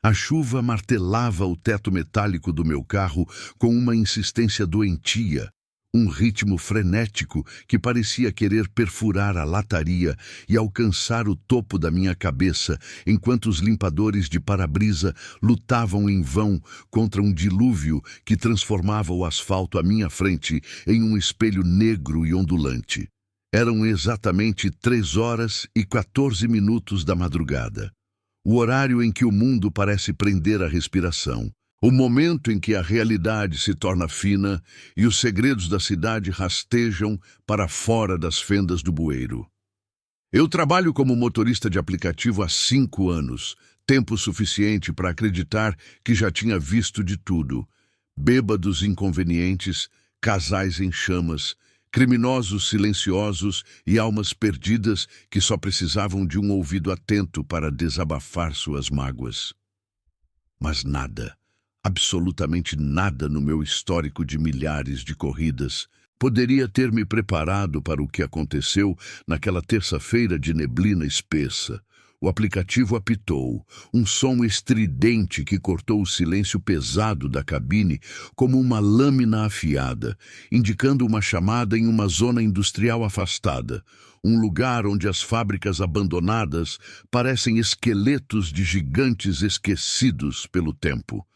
A chuva martelava o teto metálico do meu carro com uma insistência doentia, um ritmo frenético que parecia querer perfurar a lataria e alcançar o topo da minha cabeça, enquanto os limpadores de para-brisa lutavam em vão contra um dilúvio que transformava o asfalto à minha frente em um espelho negro e ondulante. Eram exatamente 3h14 da madrugada. O horário em que o mundo parece prender a respiração. O momento em que a realidade se torna fina e os segredos da cidade rastejam para fora das fendas do bueiro. Eu trabalho como motorista de aplicativo há 5 anos, tempo suficiente para acreditar que já tinha visto de tudo. Bêbados inconvenientes, casais em chamas, criminosos silenciosos e almas perdidas que só precisavam de um ouvido atento para desabafar suas mágoas. Mas nada, absolutamente nada no meu histórico de milhares de corridas poderia ter me preparado para o que aconteceu naquela terça-feira de neblina espessa. O aplicativo apitou, um som estridente que cortou o silêncio pesado da cabine como uma lâmina afiada, indicando uma chamada em uma zona industrial afastada, um lugar onde as fábricas abandonadas parecem esqueletos de gigantes esquecidos pelo tempo.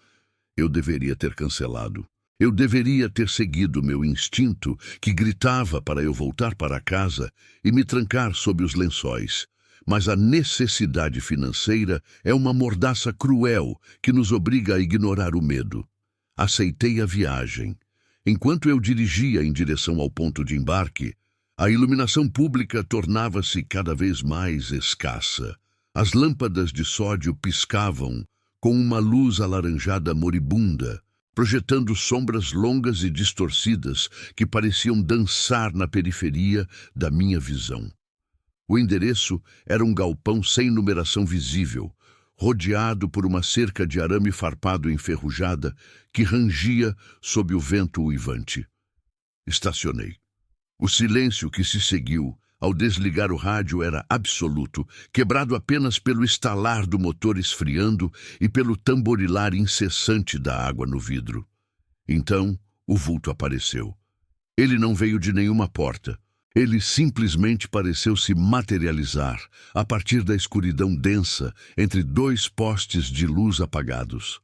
Eu deveria ter cancelado. Eu deveria ter seguido meu instinto, que gritava para eu voltar para casa e me trancar sob os lençóis. Mas a necessidade financeira é uma mordaça cruel que nos obriga a ignorar o medo. Aceitei a viagem. Enquanto eu dirigia em direção ao ponto de embarque, a iluminação pública tornava-se cada vez mais escassa. As lâmpadas de sódio piscavam com uma luz alaranjada moribunda, projetando sombras longas e distorcidas que pareciam dançar na periferia da minha visão. O endereço era um galpão sem numeração visível, rodeado por uma cerca de arame farpado enferrujada que rangia sob o vento uivante. Estacionei. O silêncio que se seguiu ao desligar o rádio era absoluto, quebrado apenas pelo estalar do motor esfriando e pelo tamborilar incessante da água no vidro. Então, o vulto apareceu. Ele não veio de nenhuma porta. Ele simplesmente pareceu se materializar a partir da escuridão densa entre 2 postes de luz apagados.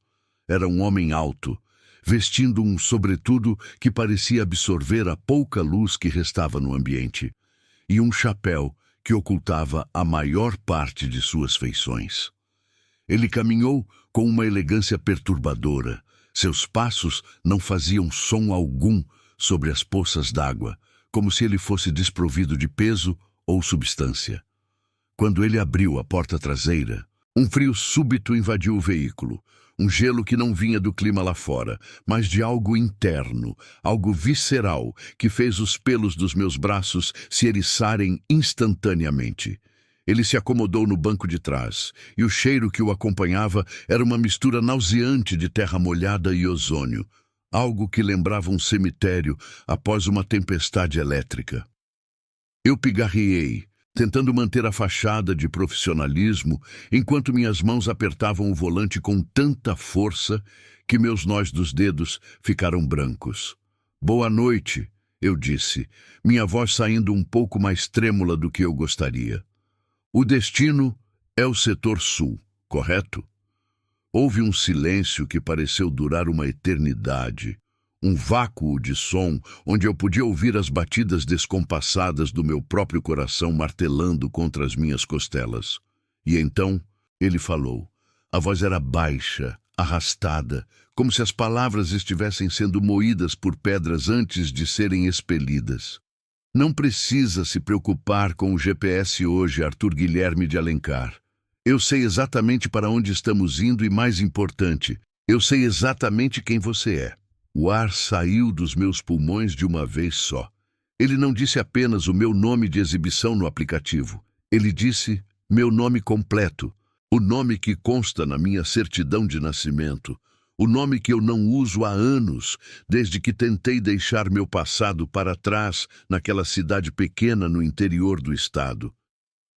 Era um homem alto, vestindo um sobretudo que parecia absorver a pouca luz que restava no ambiente, e um chapéu que ocultava a maior parte de suas feições. Ele caminhou com uma elegância perturbadora. Seus passos não faziam som algum sobre as poças d'água, como se ele fosse desprovido de peso ou substância. Quando ele abriu a porta traseira, um frio súbito invadiu o veículo, um gelo que não vinha do clima lá fora, mas de algo interno, algo visceral, que fez os pelos dos meus braços se eriçarem instantaneamente. Ele se acomodou no banco de trás, e o cheiro que o acompanhava era uma mistura nauseante de terra molhada e ozônio, algo que lembrava um cemitério após uma tempestade elétrica. Eu pigarreei, tentando manter a fachada de profissionalismo, enquanto minhas mãos apertavam o volante com tanta força que meus nós dos dedos ficaram brancos. "Boa noite", eu disse, minha voz saindo um pouco mais trêmula do que eu gostaria. "O destino é o setor sul, correto?" Houve um silêncio que pareceu durar uma eternidade, um vácuo de som onde eu podia ouvir as batidas descompassadas do meu próprio coração martelando contra as minhas costelas. E então ele falou. A voz era baixa, arrastada, como se as palavras estivessem sendo moídas por pedras antes de serem expelidas. "Não precisa se preocupar com o GPS hoje, Arthur Guilherme de Alencar. Eu sei exatamente para onde estamos indo e, mais importante, eu sei exatamente quem você é." O ar saiu dos meus pulmões de uma vez só. Ele não disse apenas o meu nome de exibição no aplicativo. Ele disse meu nome completo, o nome que consta na minha certidão de nascimento, o nome que eu não uso há anos, desde que tentei deixar meu passado para trás naquela cidade pequena no interior do estado.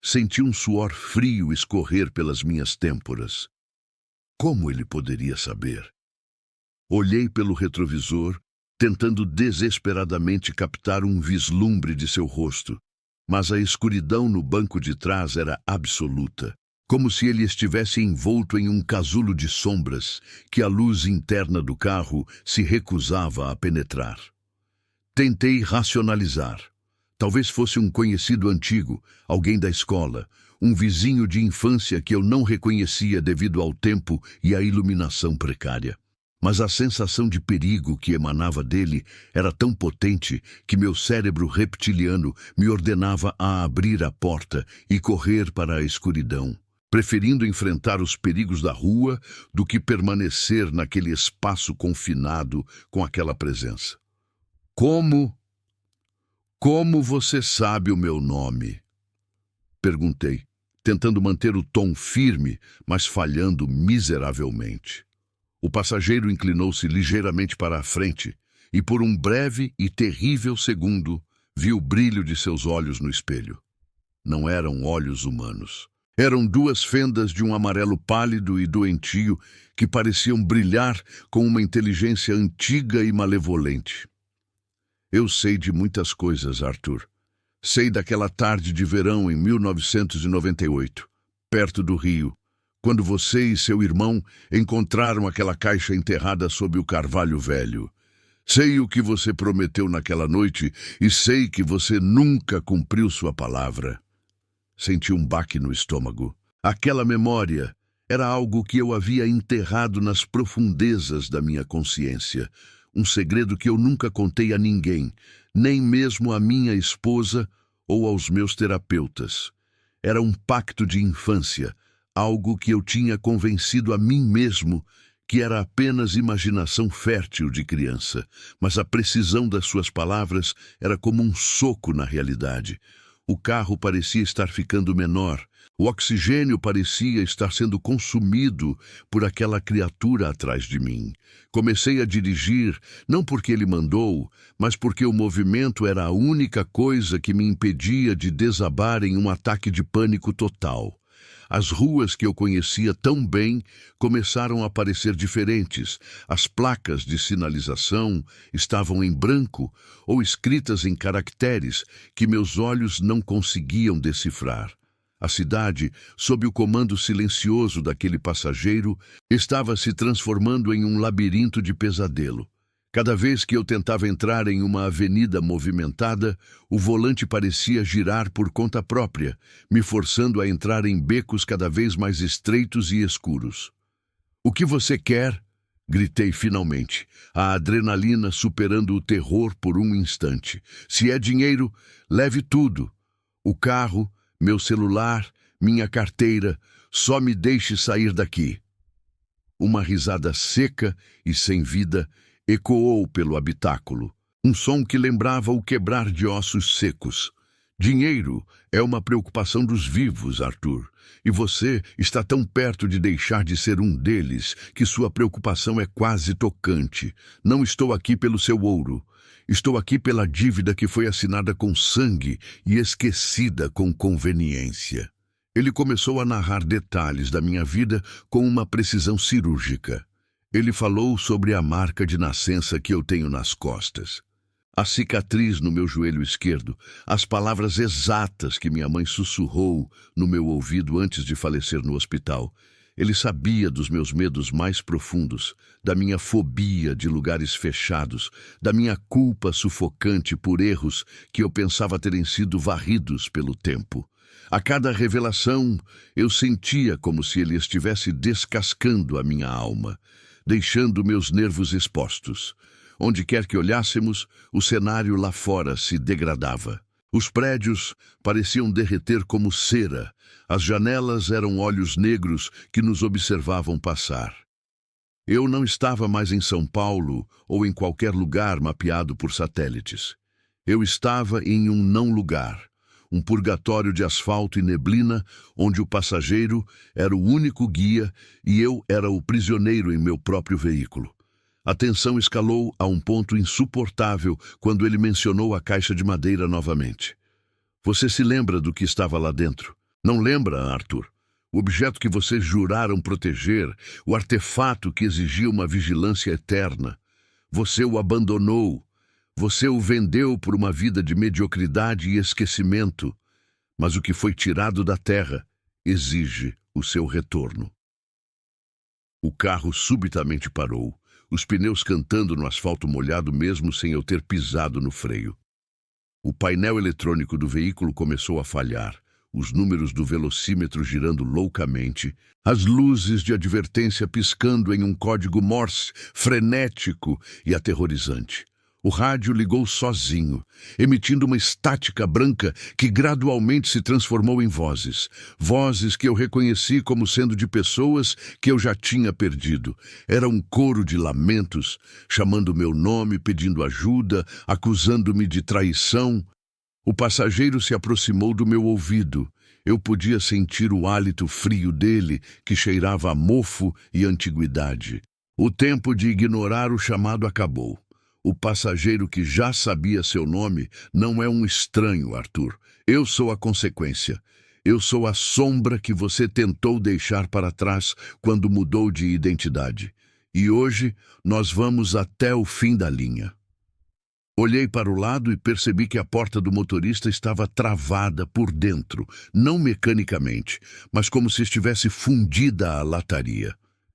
Senti um suor frio escorrer pelas minhas têmporas. Como ele poderia saber? Olhei pelo retrovisor, tentando desesperadamente captar um vislumbre de seu rosto, mas a escuridão no banco de trás era absoluta, como se ele estivesse envolto em um casulo de sombras que a luz interna do carro se recusava a penetrar. Tentei racionalizar. Talvez fosse um conhecido antigo, alguém da escola, um vizinho de infância que eu não reconhecia devido ao tempo e à iluminação precária. Mas a sensação de perigo que emanava dele era tão potente que meu cérebro reptiliano me ordenava a abrir a porta e correr para a escuridão, preferindo enfrentar os perigos da rua do que permanecer naquele espaço confinado com aquela presença. Como você sabe o meu nome? Perguntei, tentando manter o tom firme, mas falhando miseravelmente. O passageiro inclinou-se ligeiramente para a frente e, por um breve e terrível segundo, vi o brilho de seus olhos no espelho. Não eram olhos humanos. Eram duas fendas de um amarelo pálido e doentio que pareciam brilhar com uma inteligência antiga e malevolente. Eu sei de muitas coisas, Arthur. Sei daquela tarde de verão em 1998, perto do rio, quando você e seu irmão encontraram aquela caixa enterrada sob o carvalho velho. Sei o que você prometeu naquela noite e sei que você nunca cumpriu sua palavra. Senti um baque no estômago. Aquela memória era algo que eu havia enterrado nas profundezas da minha consciência. Um segredo que eu nunca contei a ninguém, nem mesmo à minha esposa ou aos meus terapeutas. Era um pacto de infância, algo que eu tinha convencido a mim mesmo que era apenas imaginação fértil de criança, mas a precisão das suas palavras era como um soco na realidade. O carro parecia estar ficando menor, o oxigênio parecia estar sendo consumido por aquela criatura atrás de mim. Comecei a dirigir, não porque ele mandou, mas porque o movimento era a única coisa que me impedia de desabar em um ataque de pânico total. As ruas que eu conhecia tão bem começaram a parecer diferentes. As placas de sinalização estavam em branco ou escritas em caracteres que meus olhos não conseguiam decifrar. A cidade, sob o comando silencioso daquele passageiro, estava se transformando em um labirinto de pesadelo. Cada vez que eu tentava entrar em uma avenida movimentada, o volante parecia girar por conta própria, me forçando a entrar em becos cada vez mais estreitos e escuros. "O que você quer?" gritei finalmente, a adrenalina superando o terror por um instante. "Se é dinheiro, leve tudo. O carro, meu celular, minha carteira, só me deixe sair daqui." Uma risada seca e sem vida ecoou pelo habitáculo, um som que lembrava o quebrar de ossos secos. "Dinheiro é uma preocupação dos vivos, Arthur, e você está tão perto de deixar de ser um deles que sua preocupação é quase tocante. Não estou aqui pelo seu ouro. Estou aqui pela dívida que foi assinada com sangue e esquecida com conveniência." Ele começou a narrar detalhes da minha vida com uma precisão cirúrgica. Ele falou sobre a marca de nascença que eu tenho nas costas, a cicatriz no meu joelho esquerdo, as palavras exatas que minha mãe sussurrou no meu ouvido antes de falecer no hospital. Ele sabia dos meus medos mais profundos, da minha fobia de lugares fechados, da minha culpa sufocante por erros que eu pensava terem sido varridos pelo tempo. A cada revelação, eu sentia como se ele estivesse descascando a minha alma, deixando meus nervos expostos. Onde quer que olhássemos, o cenário lá fora se degradava. Os prédios pareciam derreter como cera. As janelas eram olhos negros que nos observavam passar. Eu não estava mais em São Paulo ou em qualquer lugar mapeado por satélites. Eu estava em um não-lugar, um purgatório de asfalto e neblina, onde o passageiro era o único guia e eu era o prisioneiro em meu próprio veículo. A tensão escalou a um ponto insuportável quando ele mencionou a caixa de madeira novamente. "Você se lembra do que estava lá dentro? Não lembra, Arthur? o objeto que vocês juraram proteger, o artefato que exigia uma vigilância eterna. Você o abandonou. Você o vendeu por uma vida de mediocridade e esquecimento. Mas o que foi tirado da terra exige o seu retorno. O carro subitamente parou, os pneus cantando no asfalto molhado mesmo sem eu ter pisado no freio. O painel eletrônico do veículo começou a falhar, os números do velocímetro girando loucamente, as luzes de advertência piscando em um código Morse frenético e aterrorizante. O rádio ligou sozinho, emitindo uma estática branca que gradualmente se transformou em vozes. Vozes que eu reconheci como sendo de pessoas que eu já tinha perdido. Era um coro de lamentos, chamando meu nome, pedindo ajuda, acusando-me de traição. O passageiro se aproximou do meu ouvido. Eu podia sentir o hálito frio dele, que cheirava a mofo e antiguidade. O tempo de ignorar o chamado acabou. O passageiro que já sabia seu nome não é um estranho, Arthur. Eu sou a consequência. Eu sou a sombra que você tentou deixar para trás quando mudou de identidade. E hoje nós vamos até o fim da linha. Olhei para o lado e percebi que a porta do motorista estava travada por dentro, não mecanicamente, mas como se estivesse fundida à lataria.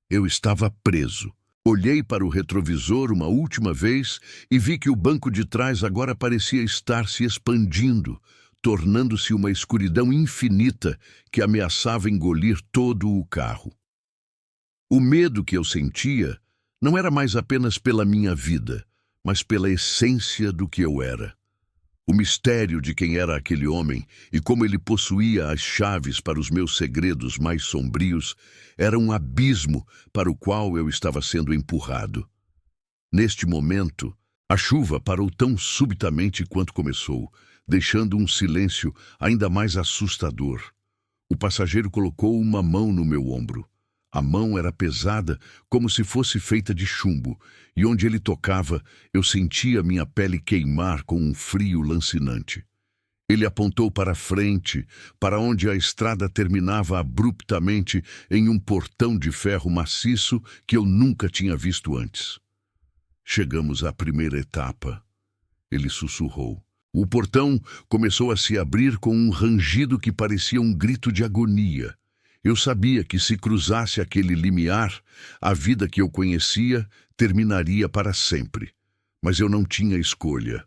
Eu estava preso. Olhei para o retrovisor uma última vez e vi que o banco de trás agora parecia estar se expandindo, tornando-se uma escuridão infinita que ameaçava engolir todo o carro. O medo que eu sentia não era mais apenas pela minha vida, mas pela essência do que eu era. O mistério de quem era aquele homem e como ele possuía as chaves para os meus segredos mais sombrios era um abismo para o qual eu estava sendo empurrado. Neste momento, a chuva parou tão subitamente quanto começou, deixando um silêncio ainda mais assustador. O passageiro colocou uma mão no meu ombro. A mão era pesada, como se fosse feita de chumbo, e onde ele tocava, eu sentia minha pele queimar com um frio lancinante. Ele apontou para frente, para onde a estrada terminava abruptamente em um portão de ferro maciço que eu nunca tinha visto antes. Chegamos à primeira etapa. Ele sussurrou. O portão começou a se abrir com um rangido que parecia um grito de agonia. Eu sabia que se cruzasse aquele limiar, a vida que eu conhecia terminaria para sempre. Mas eu não tinha escolha.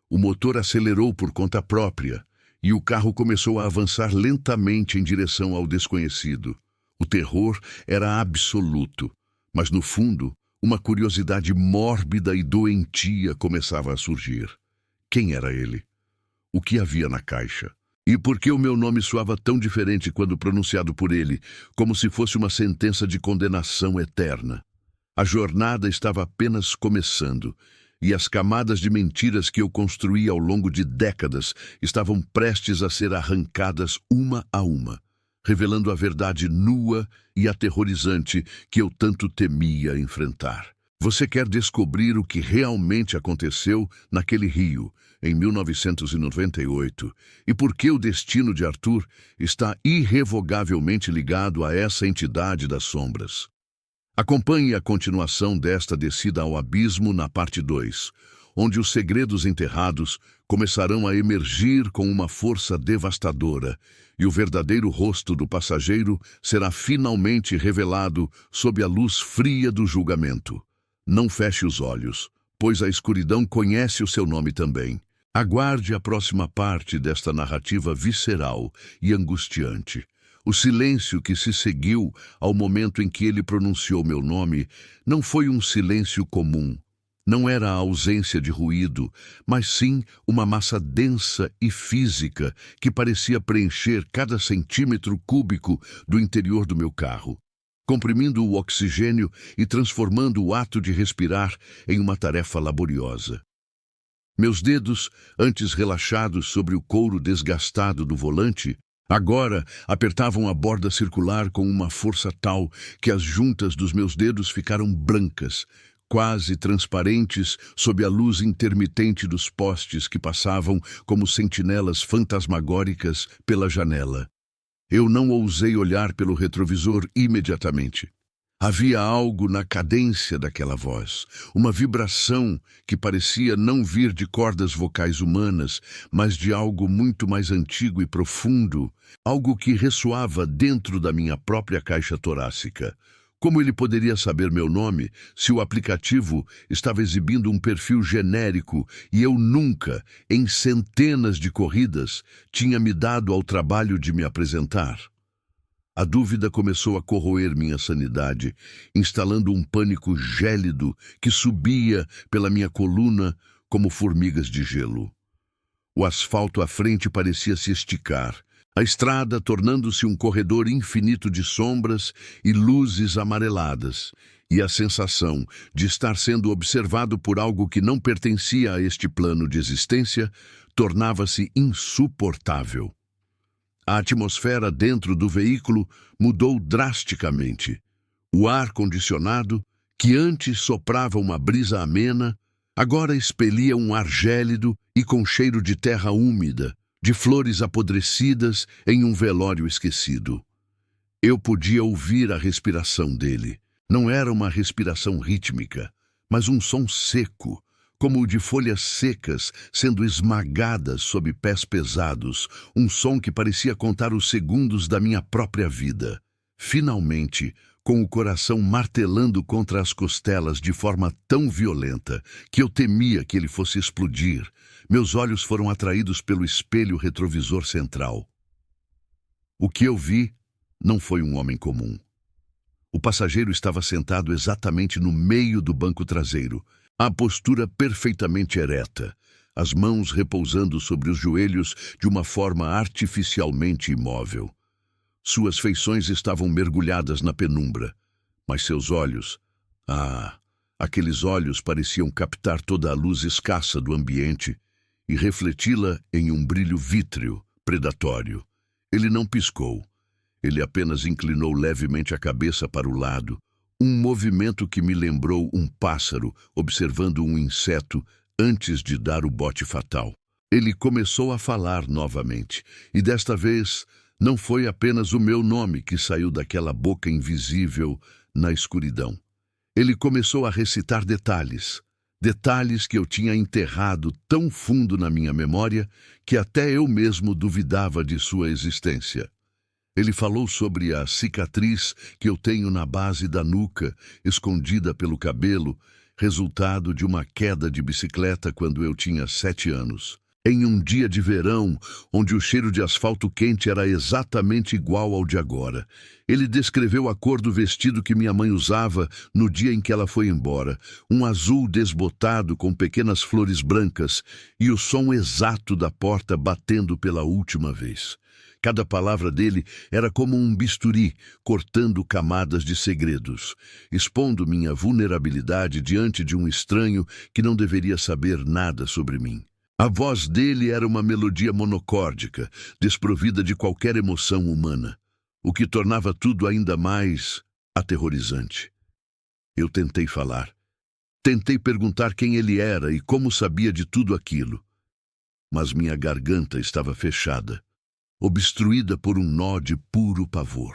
O motor acelerou por conta própria e o carro começou a avançar lentamente em direção ao desconhecido. O terror era absoluto, mas no fundo, uma curiosidade mórbida e doentia começava a surgir. Quem era ele? O que havia na caixa? E por que o meu nome soava tão diferente quando pronunciado por ele, como se fosse uma sentença de condenação eterna? A jornada estava apenas começando, e as camadas de mentiras que eu construí ao longo de décadas estavam prestes a ser arrancadas uma a uma, revelando a verdade nua e aterrorizante que eu tanto temia enfrentar. Você quer descobrir o que realmente aconteceu naquele rio, em 1998, e por que o destino de Arthur está irrevogavelmente ligado a essa entidade das sombras. Acompanhe a continuação desta descida ao abismo na parte 2, onde os segredos enterrados começarão a emergir com uma força devastadora e o verdadeiro rosto do passageiro será finalmente revelado sob a luz fria do julgamento. Não feche os olhos, pois a escuridão conhece o seu nome também. Aguarde a próxima parte desta narrativa visceral e angustiante. O silêncio que se seguiu ao momento em que ele pronunciou meu nome não foi um silêncio comum. Não era a ausência de ruído, mas sim uma massa densa e física que parecia preencher cada centímetro cúbico do interior do meu carro, comprimindo o oxigênio e transformando o ato de respirar em uma tarefa laboriosa. Meus dedos, antes relaxados sobre o couro desgastado do volante, agora apertavam a borda circular com uma força tal que as juntas dos meus dedos ficaram brancas, quase transparentes sob a luz intermitente dos postes que passavam como sentinelas fantasmagóricas pela janela. Eu não ousei olhar pelo retrovisor imediatamente. Havia algo na cadência daquela voz, uma vibração que parecia não vir de cordas vocais humanas, mas de algo muito mais antigo e profundo, algo que ressoava dentro da minha própria caixa torácica. Como ele poderia saber meu nome se o aplicativo estava exibindo um perfil genérico e eu nunca, em centenas de corridas, tinha me dado ao trabalho de me apresentar? A dúvida começou a corroer minha sanidade, instalando um pânico gélido que subia pela minha coluna como formigas de gelo. O asfalto à frente parecia se esticar, a estrada tornando-se um corredor infinito de sombras e luzes amareladas, e a sensação de estar sendo observado por algo que não pertencia a este plano de existência tornava-se insuportável. A atmosfera dentro do veículo mudou drasticamente. O ar-condicionado, que antes soprava uma brisa amena, agora expelia um ar gélido e com cheiro de terra úmida, de flores apodrecidas em um velório esquecido. Eu podia ouvir a respiração dele. Não era uma respiração rítmica, mas um som seco, como o de folhas secas sendo esmagadas sob pés pesados, um som que parecia contar os segundos da minha própria vida. Finalmente, com o coração martelando contra as costelas de forma tão violenta que eu temia que ele fosse explodir, meus olhos foram atraídos pelo espelho retrovisor central. O que eu vi não foi um homem comum. O passageiro estava sentado exatamente no meio do banco traseiro, a postura perfeitamente ereta, as mãos repousando sobre os joelhos de uma forma artificialmente imóvel. Suas feições estavam mergulhadas na penumbra, mas seus olhos, aqueles olhos pareciam captar toda a luz escassa do ambiente e refleti-la em um brilho vítreo, predatório. Ele não piscou. Ele apenas inclinou levemente a cabeça para o lado, um movimento que me lembrou um pássaro observando um inseto antes de dar o bote fatal. Ele começou a falar novamente, e desta vez não foi apenas o meu nome que saiu daquela boca invisível na escuridão. Ele começou a recitar detalhes que eu tinha enterrado tão fundo na minha memória que até eu mesmo duvidava de sua existência. Ele falou sobre a cicatriz que eu tenho na base da nuca, escondida pelo cabelo, resultado de uma queda de bicicleta quando eu tinha 7 anos. Em um dia de verão, onde o cheiro de asfalto quente era exatamente igual ao de agora. Ele descreveu a cor do vestido que minha mãe usava no dia em que ela foi embora, um azul desbotado com pequenas flores brancas, e o som exato da porta batendo pela última vez. Cada palavra dele era como um bisturi, cortando camadas de segredos, expondo minha vulnerabilidade diante de um estranho que não deveria saber nada sobre mim. A voz dele era uma melodia monocórdica, desprovida de qualquer emoção humana, o que tornava tudo ainda mais aterrorizante. Eu tentei falar. Tentei perguntar quem ele era e como sabia de tudo aquilo. Mas minha garganta estava fechada, obstruída por um nó de puro pavor.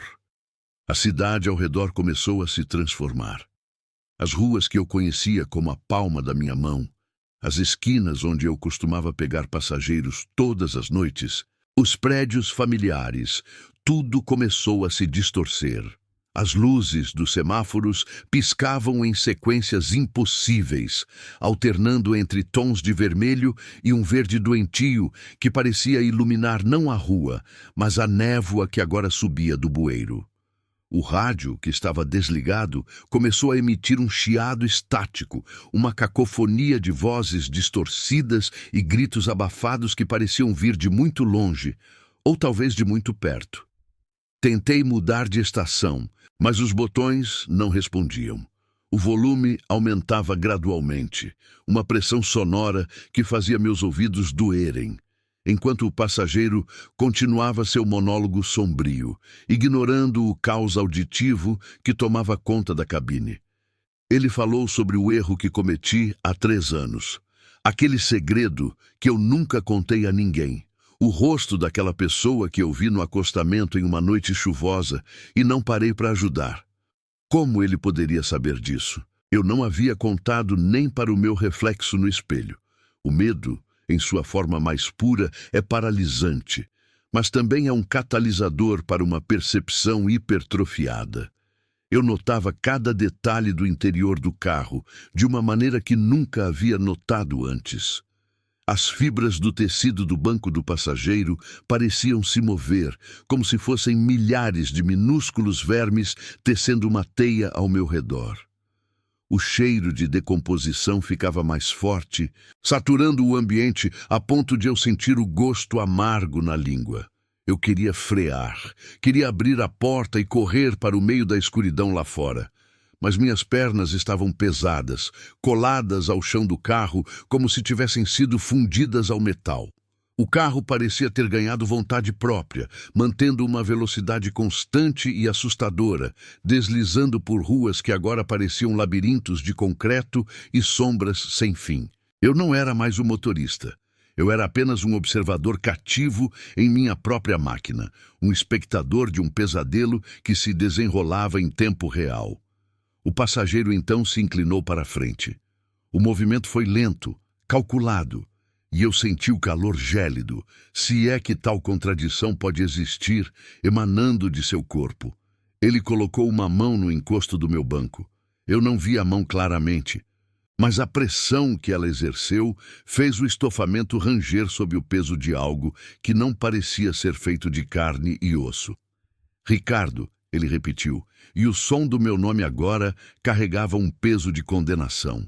A cidade ao redor começou a se transformar. As ruas que eu conhecia como a palma da minha mão, as esquinas onde eu costumava pegar passageiros todas as noites, os prédios familiares, tudo começou a se distorcer. As luzes dos semáforos piscavam em sequências impossíveis, alternando entre tons de vermelho e um verde doentio que parecia iluminar não a rua, mas a névoa que agora subia do bueiro. O rádio, que estava desligado, começou a emitir um chiado estático, uma cacofonia de vozes distorcidas e gritos abafados que pareciam vir de muito longe, ou talvez de muito perto. Tentei mudar de estação, mas os botões não respondiam. O volume aumentava gradualmente, uma pressão sonora que fazia meus ouvidos doerem, enquanto o passageiro continuava seu monólogo sombrio, ignorando o caos auditivo que tomava conta da cabine. Ele falou sobre o erro que cometi há 3 anos. Aquele segredo que eu nunca contei a ninguém. O rosto daquela pessoa que eu vi no acostamento em uma noite chuvosa e não parei para ajudar. Como ele poderia saber disso? Eu não havia contado nem para o meu reflexo no espelho. O medo, em sua forma mais pura, é paralisante, mas também é um catalisador para uma percepção hipertrofiada. Eu notava cada detalhe do interior do carro, de uma maneira que nunca havia notado antes. As fibras do tecido do banco do passageiro pareciam se mover, como se fossem milhares de minúsculos vermes tecendo uma teia ao meu redor. O cheiro de decomposição ficava mais forte, saturando o ambiente a ponto de eu sentir o gosto amargo na língua. Eu queria frear, queria abrir a porta e correr para o meio da escuridão lá fora. Mas minhas pernas estavam pesadas, coladas ao chão do carro, como se tivessem sido fundidas ao metal. O carro parecia ter ganhado vontade própria, mantendo uma velocidade constante e assustadora, deslizando por ruas que agora pareciam labirintos de concreto e sombras sem fim. Eu não era mais o motorista. Eu era apenas um observador cativo em minha própria máquina, um espectador de um pesadelo que se desenrolava em tempo real. O passageiro então se inclinou para a frente. O movimento foi lento, calculado, e eu senti o calor gélido, se é que tal contradição pode existir, emanando de seu corpo. Ele colocou uma mão no encosto do meu banco. Eu não vi a mão claramente, mas a pressão que ela exerceu fez o estofamento ranger sob o peso de algo que não parecia ser feito de carne e osso. Ricardo, ele repetiu, e o som do meu nome agora carregava um peso de condenação.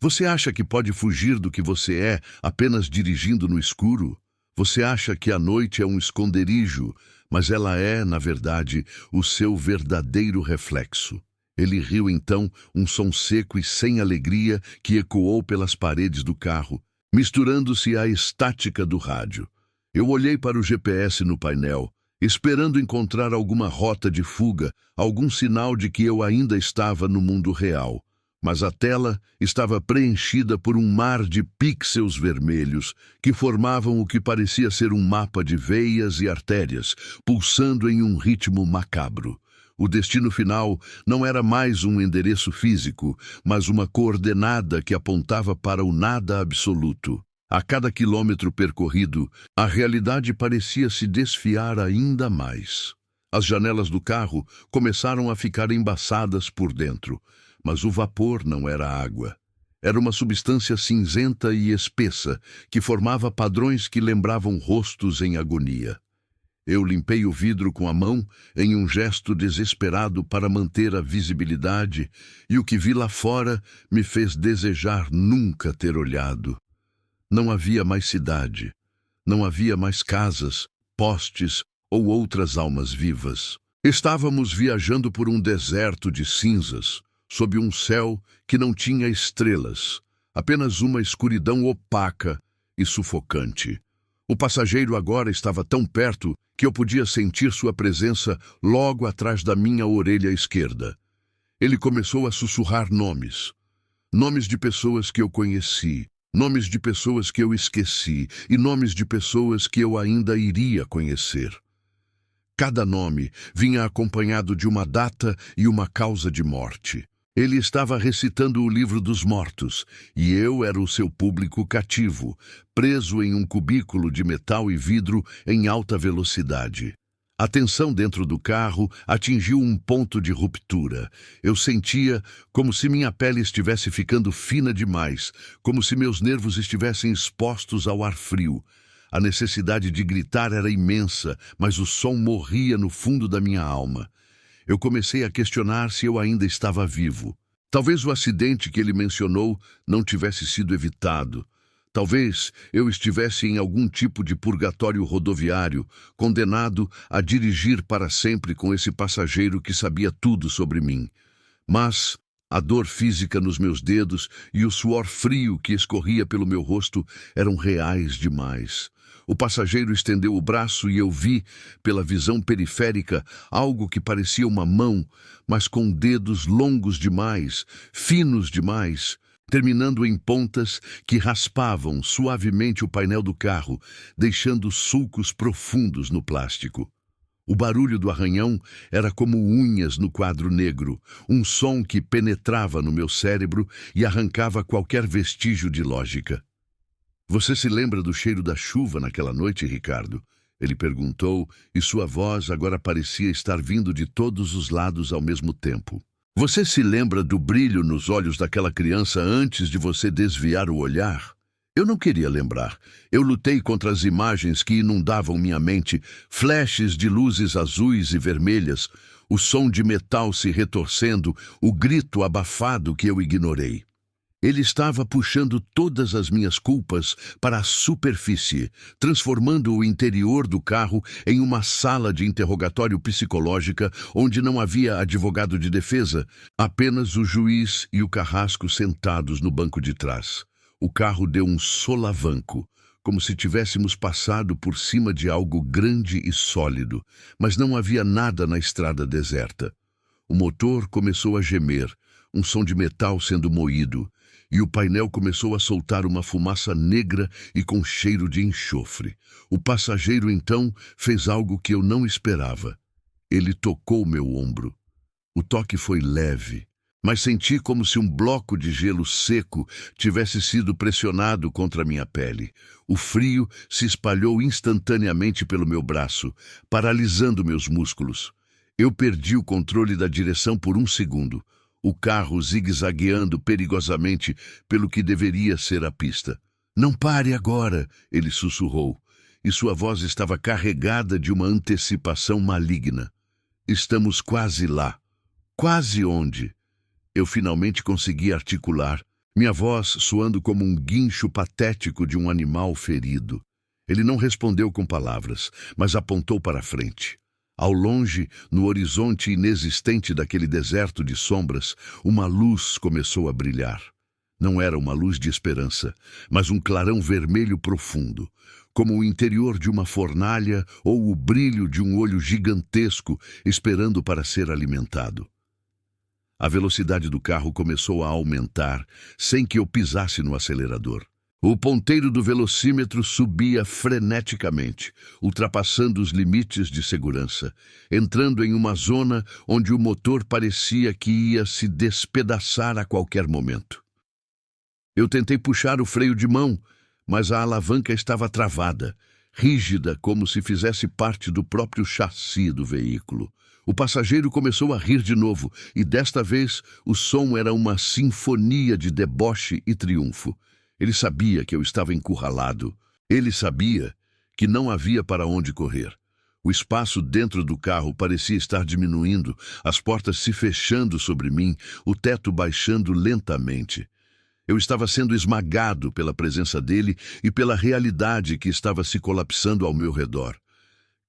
Você acha que pode fugir do que você é apenas dirigindo no escuro? Você acha que a noite é um esconderijo, mas ela é, na verdade, o seu verdadeiro reflexo. Ele riu então, um som seco e sem alegria que ecoou pelas paredes do carro, misturando-se à estática do rádio. Eu olhei para o GPS no painel, esperando encontrar alguma rota de fuga, algum sinal de que eu ainda estava no mundo real. Mas a tela estava preenchida por um mar de pixels vermelhos que formavam o que parecia ser um mapa de veias e artérias, pulsando em um ritmo macabro. O destino final não era mais um endereço físico, mas uma coordenada que apontava para o nada absoluto. A cada quilômetro percorrido, a realidade parecia se desfiar ainda mais. As janelas do carro começaram a ficar embaçadas por dentro, mas o vapor não era água. Era uma substância cinzenta e espessa que formava padrões que lembravam rostos em agonia. Eu limpei o vidro com a mão em um gesto desesperado para manter a visibilidade, e o que vi lá fora me fez desejar nunca ter olhado. Não havia mais cidade, não havia mais casas, postes ou outras almas vivas. Estávamos viajando por um deserto de cinzas, sob um céu que não tinha estrelas, apenas uma escuridão opaca e sufocante. O passageiro agora estava tão perto que eu podia sentir sua presença logo atrás da minha orelha esquerda. Ele começou a sussurrar nomes. Nomes de pessoas que eu conheci, nomes de pessoas que eu esqueci e nomes de pessoas que eu ainda iria conhecer. Cada nome vinha acompanhado de uma data e uma causa de morte. Ele estava recitando o livro dos mortos, e eu era o seu público cativo, preso em um cubículo de metal e vidro em alta velocidade. A tensão dentro do carro atingiu um ponto de ruptura. Eu sentia como se minha pele estivesse ficando fina demais, como se meus nervos estivessem expostos ao ar frio. A necessidade de gritar era imensa, mas o som morria no fundo da minha alma. Eu comecei a questionar se eu ainda estava vivo. Talvez o acidente que ele mencionou não tivesse sido evitado. Talvez eu estivesse em algum tipo de purgatório rodoviário, condenado a dirigir para sempre com esse passageiro que sabia tudo sobre mim. Mas a dor física nos meus dedos e o suor frio que escorria pelo meu rosto eram reais demais. O passageiro estendeu o braço e eu vi, pela visão periférica, algo que parecia uma mão, mas com dedos longos demais, finos demais. terminando em pontas que raspavam suavemente o painel do carro, deixando sulcos profundos no plástico. O barulho do arranhão era como unhas no quadro negro, um som que penetrava no meu cérebro e arrancava qualquer vestígio de lógica. Você se lembra do cheiro da chuva naquela noite, Ricardo? Ele perguntou, e sua voz agora parecia estar vindo de todos os lados ao mesmo tempo. Você se lembra do brilho nos olhos daquela criança antes de você desviar o olhar? Eu não queria lembrar. Eu lutei contra as imagens que inundavam minha mente, flashes de luzes azuis e vermelhas, o som de metal se retorcendo, o grito abafado que eu ignorei. Ele estava puxando todas as minhas culpas para a superfície, transformando o interior do carro em uma sala de interrogatório psicológica onde não havia advogado de defesa, apenas o juiz e o carrasco sentados no banco de trás. O carro deu um solavanco, como se tivéssemos passado por cima de algo grande e sólido, mas não havia nada na estrada deserta. O motor começou a gemer, um som de metal sendo moído, e o painel começou a soltar uma fumaça negra e com cheiro de enxofre. O passageiro, então, fez algo que eu não esperava. Ele tocou meu ombro. O toque foi leve, mas senti como se um bloco de gelo seco tivesse sido pressionado contra minha pele. O frio se espalhou instantaneamente pelo meu braço, paralisando meus músculos. Eu perdi o controle da direção por um segundo, o carro zigue-zagueando perigosamente pelo que deveria ser a pista. "Não pare agora", ele sussurrou, e sua voz estava carregada de uma antecipação maligna. "Estamos quase lá." "Quase onde?" Eu finalmente consegui articular, minha voz soando como um guincho patético de um animal ferido. Ele não respondeu com palavras, mas apontou para a frente. Ao longe, no horizonte inexistente daquele deserto de sombras, uma luz começou a brilhar. Não era uma luz de esperança, mas um clarão vermelho profundo, como o interior de uma fornalha ou o brilho de um olho gigantesco esperando para ser alimentado. A velocidade do carro começou a aumentar, sem que eu pisasse no acelerador. O ponteiro do velocímetro subia freneticamente, ultrapassando os limites de segurança, entrando em uma zona onde o motor parecia que ia se despedaçar a qualquer momento. Eu tentei puxar o freio de mão, mas a alavanca estava travada, rígida como se fizesse parte do próprio chassi do veículo. O passageiro começou a rir de novo, e desta vez o som era uma sinfonia de deboche e triunfo. Ele sabia que eu estava encurralado. Ele sabia que não havia para onde correr. O espaço dentro do carro parecia estar diminuindo, as portas se fechando sobre mim, o teto baixando lentamente. Eu estava sendo esmagado pela presença dele e pela realidade que estava se colapsando ao meu redor.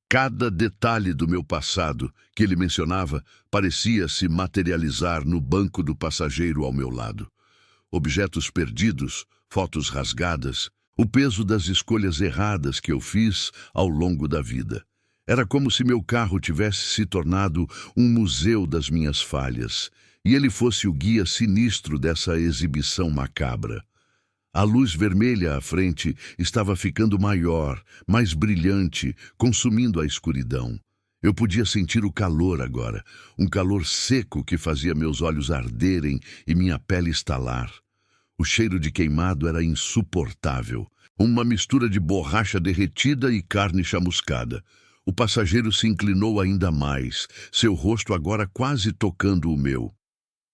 Cada detalhe do meu passado que ele mencionava parecia se materializar no banco do passageiro ao meu lado. Objetos perdidos, fotos rasgadas, o peso das escolhas erradas que eu fiz ao longo da vida. Era como se meu carro tivesse se tornado um museu das minhas falhas, e ele fosse o guia sinistro dessa exibição macabra. A luz vermelha à frente estava ficando maior, mais brilhante, consumindo a escuridão. Eu podia sentir o calor agora, um calor seco que fazia meus olhos arderem e minha pele estalar. O cheiro de queimado era insuportável, uma mistura de borracha derretida e carne chamuscada. O passageiro se inclinou ainda mais, seu rosto agora quase tocando o meu.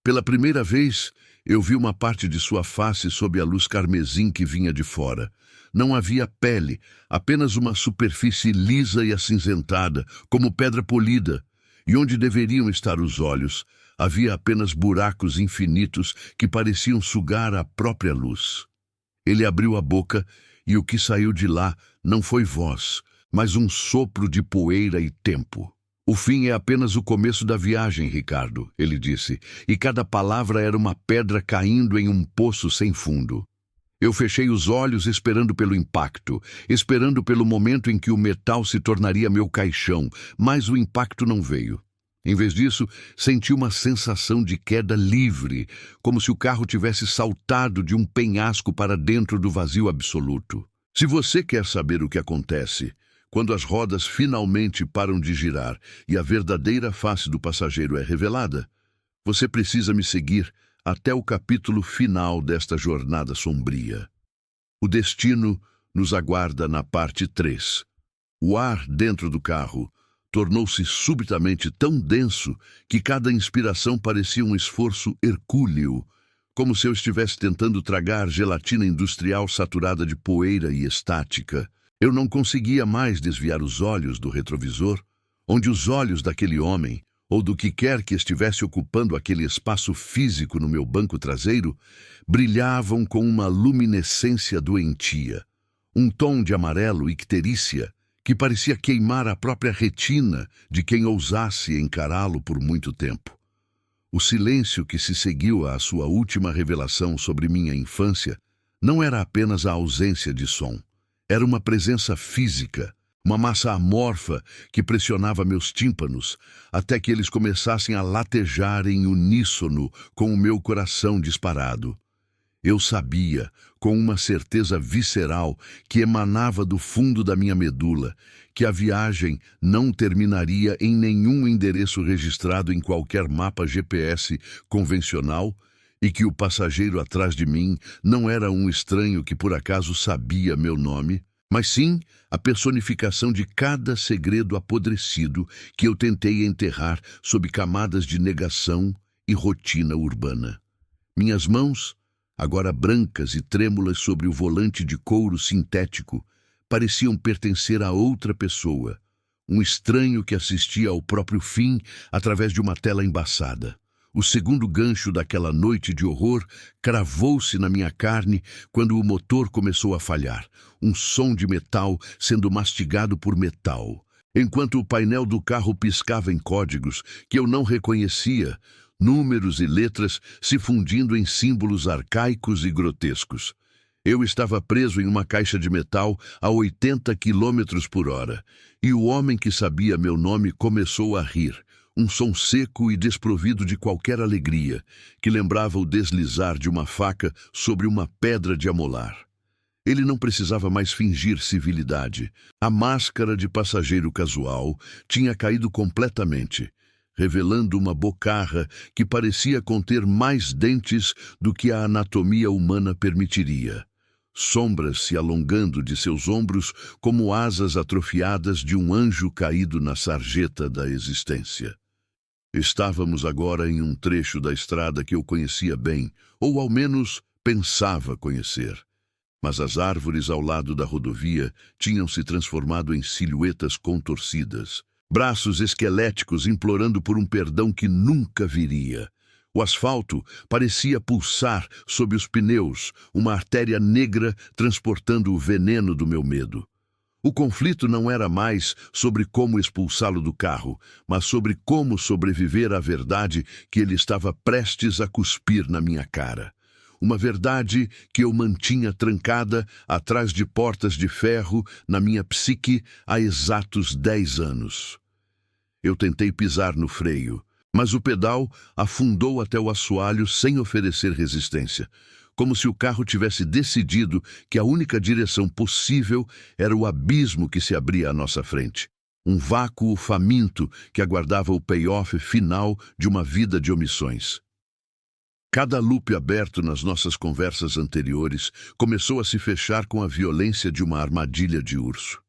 Pela primeira vez, eu vi uma parte de sua face sob a luz carmesim que vinha de fora. Não havia pele, apenas uma superfície lisa e acinzentada, como pedra polida. E onde deveriam estar os olhos, havia apenas buracos infinitos que pareciam sugar a própria luz. Ele abriu a boca e o que saiu de lá não foi voz, mas um sopro de poeira e tempo. "O fim é apenas o começo da viagem, Ricardo", ele disse, e cada palavra era uma pedra caindo em um poço sem fundo. Eu fechei os olhos esperando pelo impacto, esperando pelo momento em que o metal se tornaria meu caixão, mas o impacto não veio. Em vez disso, senti uma sensação de queda livre, como se o carro tivesse saltado de um penhasco para dentro do vazio absoluto. Se você quer saber o que acontece quando as rodas finalmente param de girar e a verdadeira face do passageiro é revelada, você precisa me seguir até o capítulo final desta jornada sombria. O destino nos aguarda na parte 3. O ar dentro do carro tornou-se subitamente tão denso que cada inspiração parecia um esforço hercúleo, como se eu estivesse tentando tragar gelatina industrial saturada de poeira e estática. Eu não conseguia mais desviar os olhos do retrovisor, onde os olhos daquele homem, ou do que quer que estivesse ocupando aquele espaço físico no meu banco traseiro, brilhavam com uma luminescência doentia, um tom de amarelo icterícia que parecia queimar a própria retina de quem ousasse encará-lo por muito tempo. O silêncio que se seguiu à sua última revelação sobre minha infância não era apenas a ausência de som. Era uma presença física, uma massa amorfa que pressionava meus tímpanos até que eles começassem a latejar em uníssono com o meu coração disparado. Eu sabia, com uma certeza visceral que emanava do fundo da minha medula, que a viagem não terminaria em nenhum endereço registrado em qualquer mapa GPS convencional e que o passageiro atrás de mim não era um estranho que por acaso sabia meu nome, mas sim a personificação de cada segredo apodrecido que eu tentei enterrar sob camadas de negação e rotina urbana. Minhas mãos, agora brancas e trêmulas sobre o volante de couro sintético, pareciam pertencer a outra pessoa, um estranho que assistia ao próprio fim através de uma tela embaçada. O segundo gancho daquela noite de horror cravou-se na minha carne quando o motor começou a falhar, um som de metal sendo mastigado por metal, enquanto o painel do carro piscava em códigos que eu não reconhecia, números e letras se fundindo em símbolos arcaicos e grotescos. Eu estava preso em uma caixa de metal a 80 quilômetros por hora, e o homem que sabia meu nome começou a rir, um som seco e desprovido de qualquer alegria, que lembrava o deslizar de uma faca sobre uma pedra de amolar. Ele não precisava mais fingir civilidade. A máscara de passageiro casual tinha caído completamente, revelando uma bocarra que parecia conter mais dentes do que a anatomia humana permitiria. Sombras se alongando de seus ombros como asas atrofiadas de um anjo caído na sarjeta da existência. Estávamos agora em um trecho da estrada que eu conhecia bem, ou ao menos pensava conhecer. Mas as árvores ao lado da rodovia tinham se transformado em silhuetas contorcidas, braços esqueléticos implorando por um perdão que nunca viria. O asfalto parecia pulsar sob os pneus, uma artéria negra transportando o veneno do meu medo. O conflito não era mais sobre como expulsá-lo do carro, mas sobre como sobreviver à verdade que ele estava prestes a cuspir na minha cara. Uma verdade que eu mantinha trancada atrás de portas de ferro na minha psique há exatos 10 anos. Eu tentei pisar no freio, mas o pedal afundou até o assoalho sem oferecer resistência, como se o carro tivesse decidido que a única direção possível era o abismo que se abria à nossa frente. Um vácuo faminto que aguardava o payoff final de uma vida de omissões. Cada loop aberto nas nossas conversas anteriores começou a se fechar com a violência de uma armadilha de urso.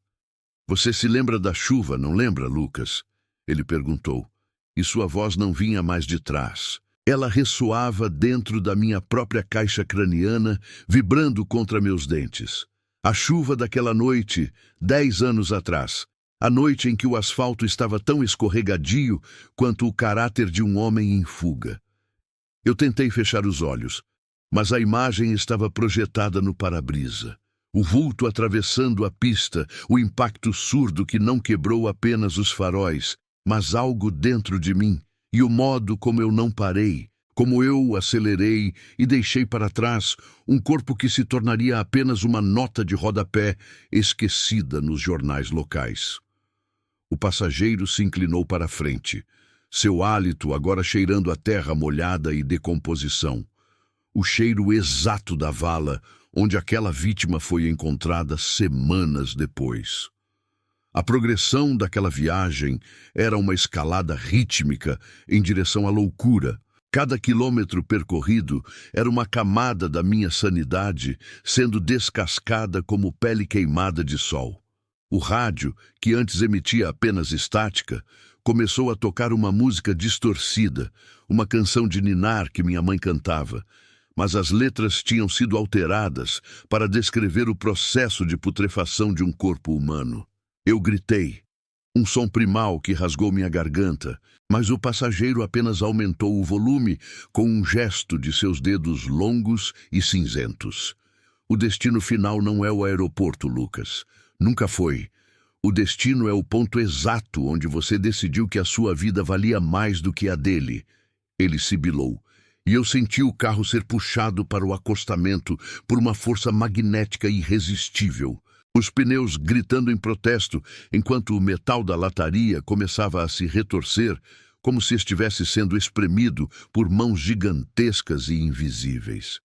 Você se lembra da chuva, não lembra, Lucas? Ele perguntou, e sua voz não vinha mais de trás. Ela ressoava dentro da minha própria caixa craniana, vibrando contra meus dentes. A chuva daquela noite, 10 anos atrás, a noite em que o asfalto estava tão escorregadio quanto o caráter de um homem em fuga. Eu tentei fechar os olhos, mas a imagem estava projetada no para-brisa. O vulto atravessando a pista, o impacto surdo que não quebrou apenas os faróis, mas algo dentro de mim, e o modo como eu não parei, como eu acelerei e deixei para trás um corpo que se tornaria apenas uma nota de rodapé esquecida nos jornais locais. O passageiro se inclinou para a frente, seu hálito agora cheirando a terra molhada e decomposição. O cheiro exato da vala onde aquela vítima foi encontrada semanas depois. A progressão daquela viagem era uma escalada rítmica em direção à loucura. Cada quilômetro percorrido era uma camada da minha sanidade sendo descascada como pele queimada de sol. O rádio, que antes emitia apenas estática, começou a tocar uma música distorcida, uma canção de ninar que minha mãe cantava, mas as letras tinham sido alteradas para descrever o processo de putrefação de um corpo humano. Eu gritei, um som primal que rasgou minha garganta, mas o passageiro apenas aumentou o volume com um gesto de seus dedos longos e cinzentos. O destino final não é o aeroporto, Lucas. Nunca foi. O destino é o ponto exato onde você decidiu que a sua vida valia mais do que a dele. Ele sibilou, e eu senti o carro ser puxado para o acostamento por uma força magnética irresistível. Os pneus gritando em protesto, enquanto o metal da lataria começava a se retorcer, como se estivesse sendo espremido por mãos gigantescas e invisíveis.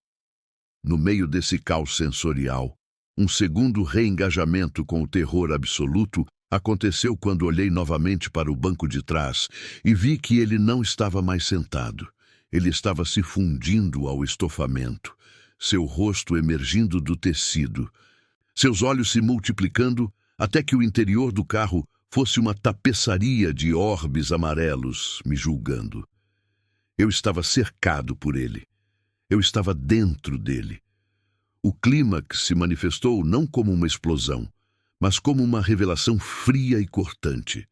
No meio desse caos sensorial, um segundo reengajamento com o terror absoluto aconteceu quando olhei novamente para o banco de trás e vi que ele não estava mais sentado. Ele estava se fundindo ao estofamento, seu rosto emergindo do tecido, seus olhos se multiplicando até que o interior do carro fosse uma tapeçaria de orbes amarelos me julgando. Eu estava cercado por ele. Eu estava dentro dele. O clímax se manifestou não como uma explosão, mas como uma revelação fria e cortante.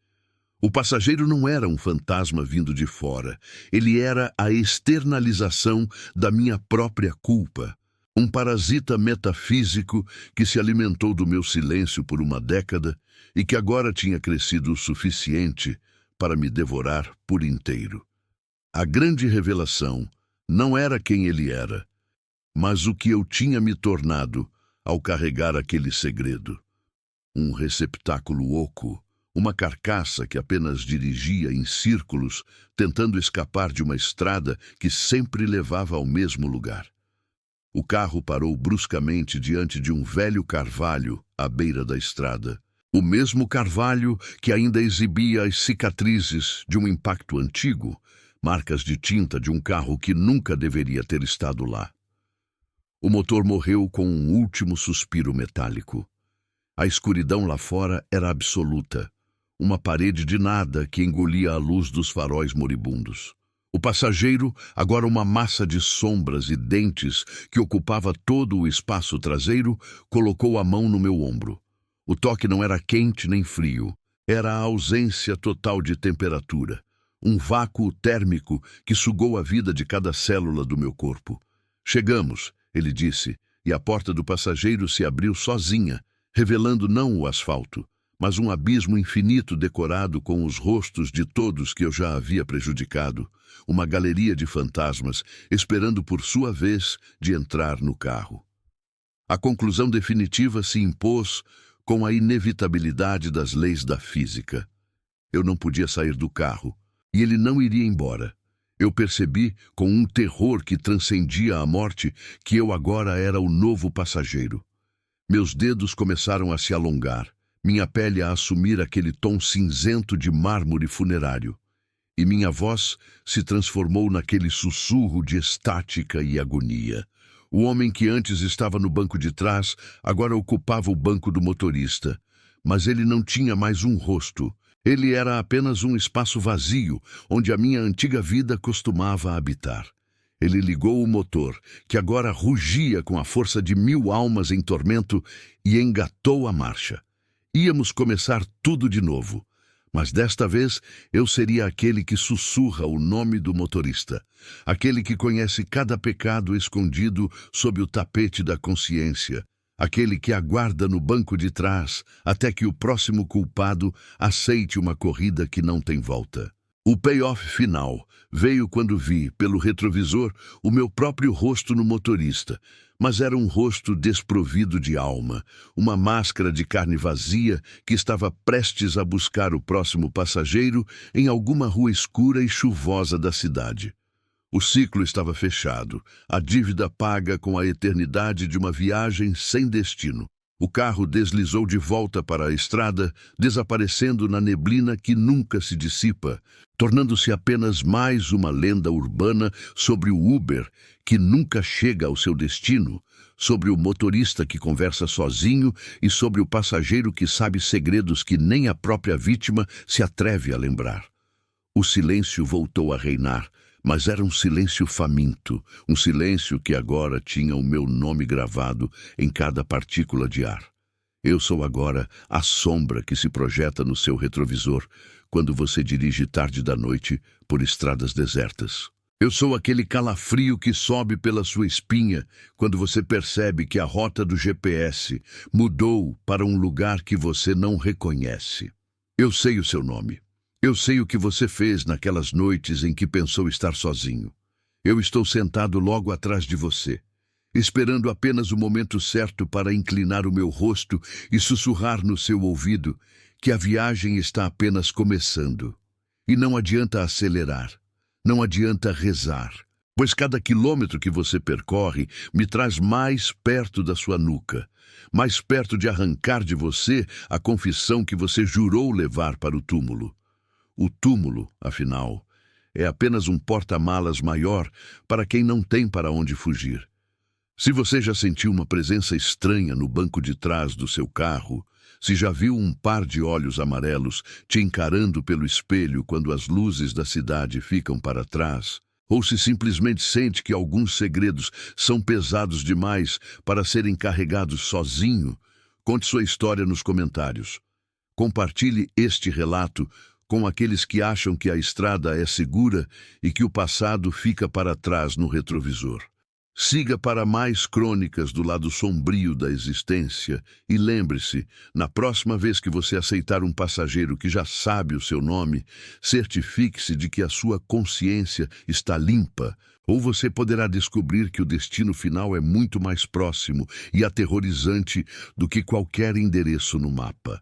O passageiro não era um fantasma vindo de fora. Ele era a externalização da minha própria culpa. Um parasita metafísico que se alimentou do meu silêncio por uma década e que agora tinha crescido o suficiente para me devorar por inteiro. A grande revelação não era quem ele era, mas o que eu tinha me tornado ao carregar aquele segredo. Um receptáculo oco, uma carcaça que apenas dirigia em círculos, tentando escapar de uma estrada que sempre levava ao mesmo lugar. O carro parou bruscamente diante de um velho carvalho à beira da estrada. O mesmo carvalho que ainda exibia as cicatrizes de um impacto antigo, marcas de tinta de um carro que nunca deveria ter estado lá. O motor morreu com um último suspiro metálico. A escuridão lá fora era absoluta, uma parede de nada que engolia a luz dos faróis moribundos. O passageiro, agora uma massa de sombras e dentes que ocupava todo o espaço traseiro, colocou a mão no meu ombro. O toque não era quente nem frio, era a ausência total de temperatura, um vácuo térmico que sugou a vida de cada célula do meu corpo. Chegamos, ele disse, e a porta do passageiro se abriu sozinha, revelando não o asfalto, mas um abismo infinito decorado com os rostos de todos que eu já havia prejudicado, uma galeria de fantasmas esperando por sua vez de entrar no carro. A conclusão definitiva se impôs com a inevitabilidade das leis da física. Eu não podia sair do carro, e ele não iria embora. Eu percebi, com um terror que transcendia a morte, que eu agora era o novo passageiro. Meus dedos começaram a se alongar, minha pele a assumir aquele tom cinzento de mármore funerário, e minha voz se transformou naquele sussurro de estática e agonia. O homem que antes estava no banco de trás agora ocupava o banco do motorista, mas ele não tinha mais um rosto. Ele era apenas um espaço vazio onde a minha antiga vida costumava habitar. Ele ligou o motor, que agora rugia com a força de 1000 almas em tormento, e engatou a marcha. Íamos começar tudo de novo, mas desta vez eu seria aquele que sussurra o nome do motorista, aquele que conhece cada pecado escondido sob o tapete da consciência, aquele que aguarda no banco de trás até que o próximo culpado aceite uma corrida que não tem volta. O payoff final veio quando vi, pelo retrovisor, o meu próprio rosto no motorista, Mas era um rosto desprovido de alma, uma máscara de carne vazia que estava prestes a buscar o próximo passageiro em alguma rua escura e chuvosa da cidade. O ciclo estava fechado, a dívida paga com a eternidade de uma viagem sem destino. O carro deslizou de volta para a estrada, desaparecendo na neblina que nunca se dissipa, tornando-se apenas mais uma lenda urbana sobre o Uber que nunca chega ao seu destino, sobre o motorista que conversa sozinho e sobre o passageiro que sabe segredos que nem a própria vítima se atreve a lembrar. O silêncio voltou a reinar, mas era um silêncio faminto, um silêncio que agora tinha o meu nome gravado em cada partícula de ar. Eu sou agora a sombra que se projeta no seu retrovisor quando você dirige tarde da noite por estradas desertas. Eu sou aquele calafrio que sobe pela sua espinha quando você percebe que a rota do GPS mudou para um lugar que você não reconhece. Eu sei o seu nome. Eu sei o que você fez naquelas noites em que pensou estar sozinho. Eu estou sentado logo atrás de você, esperando apenas o momento certo para inclinar o meu rosto e sussurrar no seu ouvido que a viagem está apenas começando. E não adianta acelerar, não adianta rezar, pois cada quilômetro que você percorre me traz mais perto da sua nuca, mais perto de arrancar de você a confissão que você jurou levar para o túmulo. O túmulo, afinal, é apenas um porta-malas maior para quem não tem para onde fugir. Se você já sentiu uma presença estranha no banco de trás do seu carro, se já viu um par de olhos amarelos te encarando pelo espelho quando as luzes da cidade ficam para trás, ou se simplesmente sente que alguns segredos são pesados demais para serem carregados sozinho, conte sua história nos comentários. Compartilhe este relato com aqueles que acham que a estrada é segura e que o passado fica para trás no retrovisor. Siga para mais crônicas do lado sombrio da existência e lembre-se, na próxima vez que você aceitar um passageiro que já sabe o seu nome, certifique-se de que a sua consciência está limpa, ou você poderá descobrir que o destino final é muito mais próximo e aterrorizante do que qualquer endereço no mapa.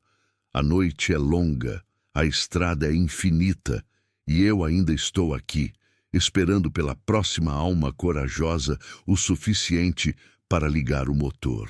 A noite é longa. A estrada é infinita e eu ainda estou aqui, esperando pela próxima alma corajosa o suficiente para ligar o motor.